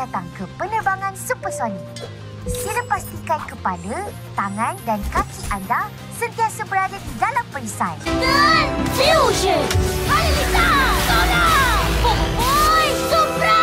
datang ke penerbangan supersonik. Sila pastikan kepala, tangan dan kaki anda sentiasa berada di dalam perisai. Dan Fusion! Alita! Solar! Boy Supra!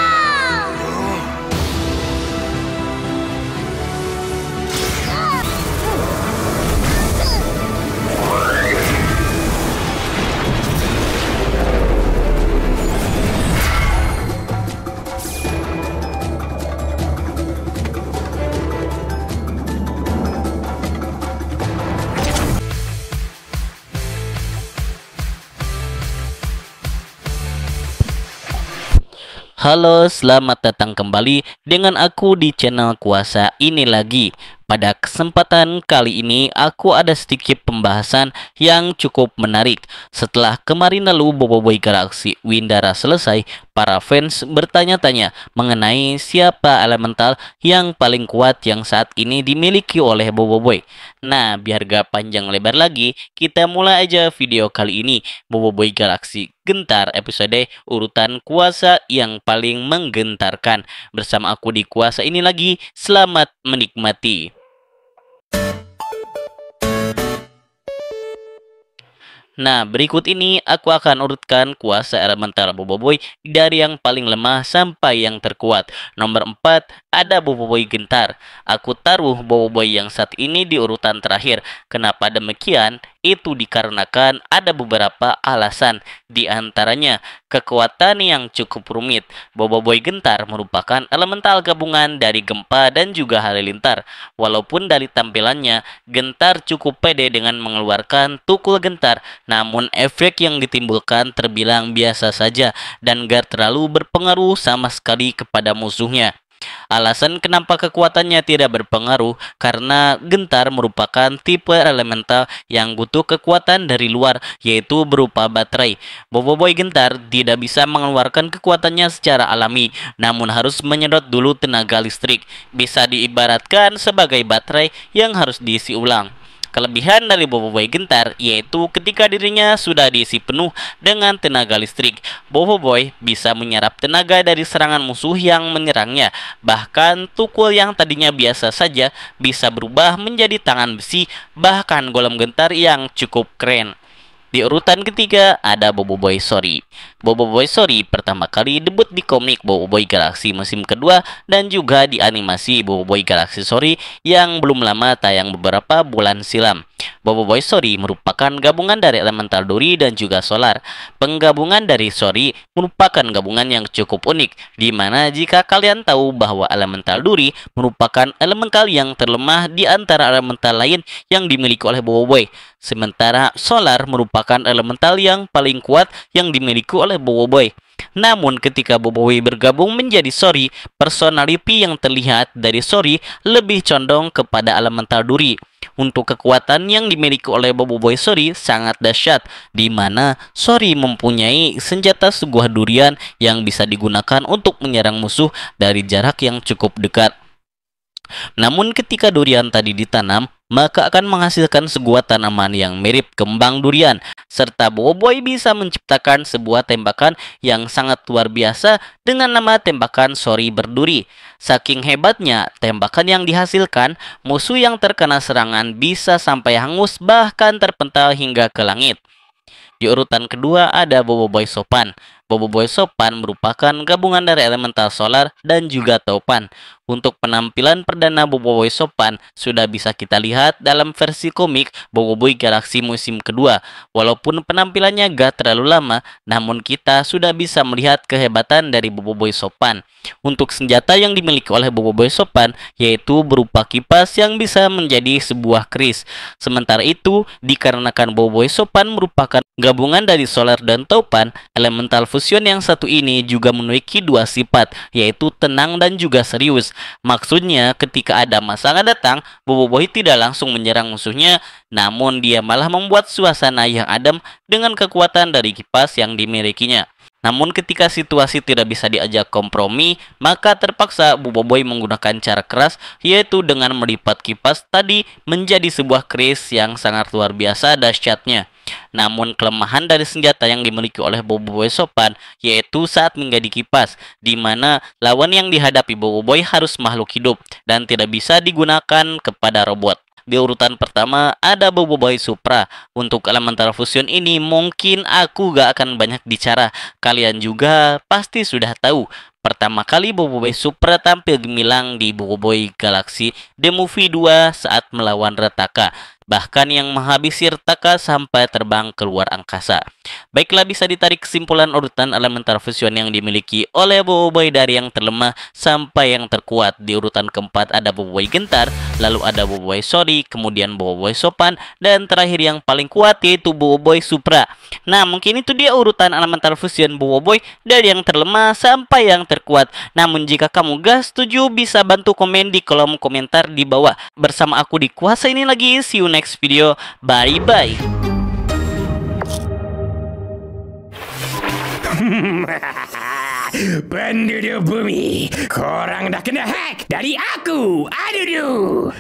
Halo, selamat datang kembali dengan aku di channel Kuasa ini lagi. Pada kesempatan kali ini aku ada sedikit pembahasan yang cukup menarik. Setelah kemarin lalu Boboiboy Galaxy Windara selesai, para fans bertanya-tanya mengenai siapa elemental yang paling kuat yang saat ini dimiliki oleh Boboiboy. Nah, biar gak panjang lebar lagi, kita mulai aja video kali ini. Boboiboy Galaxy Gentar episode urutan kuasa yang paling menggentarkan. Bersama aku di Kuasa ini lagi, selamat menikmati. Nah, berikut ini aku akan urutkan kuasa elemental Boboiboy dari yang paling lemah sampai yang terkuat. Nomor 4 ada Boboiboy Gentar. Aku taruh Boboiboy yang saat ini di urutan terakhir. Kenapa demikian? Itu dikarenakan ada beberapa alasan. Di antaranya kekuatan yang cukup rumit. Boboiboy Gentar merupakan elemental gabungan dari Gempa dan juga Halilintar. Walaupun dari tampilannya Gentar cukup pede dengan mengeluarkan Tukul Gentar, namun efek yang ditimbulkan terbilang biasa saja dan gak terlalu berpengaruh sama sekali kepada musuhnya. Alasan kenapa kekuatannya tidak berpengaruh karena Gentar merupakan tipe elemental yang butuh kekuatan dari luar, yaitu berupa baterai. Boboiboy Gentar tidak bisa mengeluarkan kekuatannya secara alami, namun harus menyedot dulu tenaga listrik. Bisa diibaratkan sebagai baterai yang harus diisi ulang. Kelebihan dari Boboiboy Gentar yaitu ketika dirinya sudah diisi penuh dengan tenaga listrik, Boboiboy bisa menyerap tenaga dari serangan musuh yang menyerangnya. Bahkan tukul yang tadinya biasa saja bisa berubah menjadi tangan besi, bahkan golem Gentar yang cukup keren. Di urutan ketiga ada Boboiboy Sori. Boboiboy Sori pertama kali debut di komik Boboiboy Galaxy musim kedua dan juga di animasi Boboiboy Galaxy Sori yang belum lama tayang beberapa bulan silam. Boboiboy Sori merupakan gabungan dari elemental duri dan juga solar. Penggabungan dari Sori merupakan gabungan yang cukup unik, di mana jika kalian tahu bahwa elemental duri merupakan elemental yang terlemah di antara elemental lain yang dimiliki oleh Boboiboy. Sementara solar merupakan elemental yang paling kuat yang dimiliki oleh Boboiboy. Namun ketika Boboiboy bergabung menjadi Sori, personality yang terlihat dari Sori lebih condong kepada elemental duri. Untuk kekuatan yang dimiliki oleh Boboiboy Sori sangat dahsyat, di mana Sori mempunyai senjata sebuah durian yang bisa digunakan untuk menyerang musuh dari jarak yang cukup dekat. Namun ketika durian tadi ditanam, maka akan menghasilkan sebuah tanaman yang mirip kembang durian, serta Boboiboy bisa menciptakan sebuah tembakan yang sangat luar biasa dengan nama tembakan Sori berduri. Saking hebatnya tembakan yang dihasilkan, musuh yang terkena serangan bisa sampai hangus bahkan terpental hingga ke langit. Di urutan kedua ada Boboiboy Sopan. Boboiboy Sopan merupakan gabungan dari elemental solar dan juga taupan. Untuk penampilan perdana Boboiboy Sopan sudah bisa kita lihat dalam versi komik Boboiboy Galaxy musim kedua. Walaupun penampilannya gak terlalu lama, namun kita sudah bisa melihat kehebatan dari Boboiboy Sopan. Untuk senjata yang dimiliki oleh Boboiboy Sopan yaitu berupa kipas yang bisa menjadi sebuah keris. Sementara itu, dikarenakan Boboiboy Sopan merupakan gabungan dari solar dan taupan, elemental fusion yang satu ini juga memiliki dua sifat, yaitu tenang dan juga serius. Maksudnya ketika ada masalah datang, Boboiboy tidak langsung menyerang musuhnya, namun dia malah membuat suasana yang adem dengan kekuatan dari kipas yang dimilikinya. Namun ketika situasi tidak bisa diajak kompromi, maka terpaksa Boboiboy menggunakan cara keras, yaitu dengan melipat kipas tadi menjadi sebuah keris yang sangat luar biasa dahsyatnya. Namun kelemahan dari senjata yang dimiliki oleh Boboiboy Sopan yaitu saat menjadi kipas, di mana lawan yang dihadapi Boboiboy harus makhluk hidup dan tidak bisa digunakan kepada robot. Di urutan pertama ada Boboiboy Supra. Untuk Elemental Fusion ini mungkin aku gak akan banyak bicara. Kalian juga pasti sudah tahu. Pertama kali Boboiboy Supra tampil gemilang di Boboiboy Galaxy The Movie 2 saat melawan Retaka. Bahkan yang menghabisi Retaka sampai terbang keluar angkasa. Baiklah, bisa ditarik kesimpulan urutan Elemental Fusion yang dimiliki oleh Boboiboy dari yang terlemah sampai yang terkuat. Di urutan keempat ada Boboiboy Gentar, lalu ada Boboiboy Sori, kemudian Boboiboy Sopan, dan terakhir yang paling kuat yaitu Boboiboy Supra. Nah, mungkin itu dia urutan Elemental Fusion Boboiboy dari yang terlemah sampai yang terkuat. Namun jika kamu gak setuju, bisa bantu komen di kolom komentar di bawah. Bersama aku di Kuasa ini lagi, see you next video, bye bye. Penduduk bumi, korang dah kena hack dari aku. Aduh.